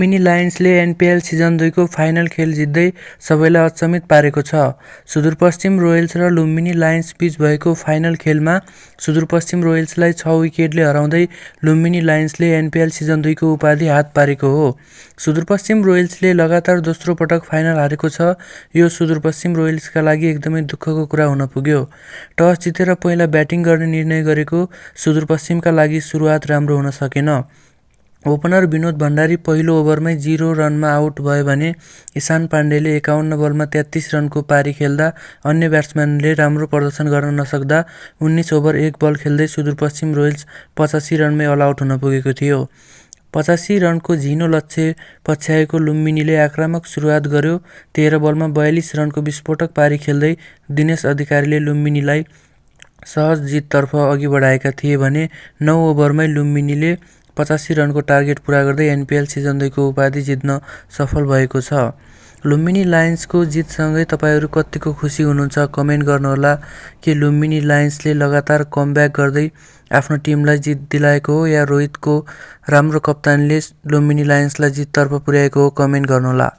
Lumbini लायन्सले NPL season 2 को final खेल जित्दै सबैलाई अचम्मित पारेको छ। सुदूरपश्चिम रोयल्स र लुम्बिनी लायन्स बीच भएको फाइनल खेलमा सुदूरपश्चिम रोयल्सलाई 6 विकेटले हराउँदै लुम्बिनी लायन्सले एनपिएल सिजन 2 को उपाधि हात पारेको हो। सुदूरपश्चिम रोयल्सले लगातार दोस्रो पटक फाइनल हारेको छ। यो सुदूरपश्चिम रोयल्सका लागि एकदमै दुःखको कुरा हुन पुग्यो। टस जितेर पहिला ब्याटिङ गर्ने निर्णय गरेको सुदूरपश्चिमका लागि सुरुवात राम्रो हुन सकेन। ओपनर विनोद भण्डारी पहिलो ओभरमै 0 रनमा आउट भयो भने ईशान पाण्डेले 51 बलमा 33 रनको पारी खेल्दा अन्य ब्याट्सम्यानले राम्रो प्रदर्शन गर्न नसक्दा 19 ओभर 1 बल खेल्दै सुदूरपश्चिम रोयल्स 85 रनमै अल आउट हुन पुगेको थियो। 85 रनको झिनो लक्ष्य पछ्याएको लुम्बिनीले आक्रामक सुरुवात गर्यो। 13 बलमा 42 रनको विस्फोटक पारी खेल्दै दिनेश अधिकारीले लुम्बिनीलाई सहज जिततर्फ अघि बढाएका थिए भने 9 ओभरमै लुम्बिनीले 85 रनको टार्गेट पूरा गर्दै एनपिएल सिजन 2 को उपाधि जित्न सफल भएको छ। लुम्बिनी लायन्सको जितसँगै तपाईहरू कतिको खुसी हुनुहुन्छ कमेन्ट गर्नुहोला। के लुम्बिनी लायन्सले लगातार कमब्याक गर्दै आफ्नो टिमलाई जित दिलाएको हो या रोहितको राम्रो कप्तानीले लुम्बिनी लायन्सलाई जिततर्फ पुर्याएको हो कमेन्ट गर्नुहोला।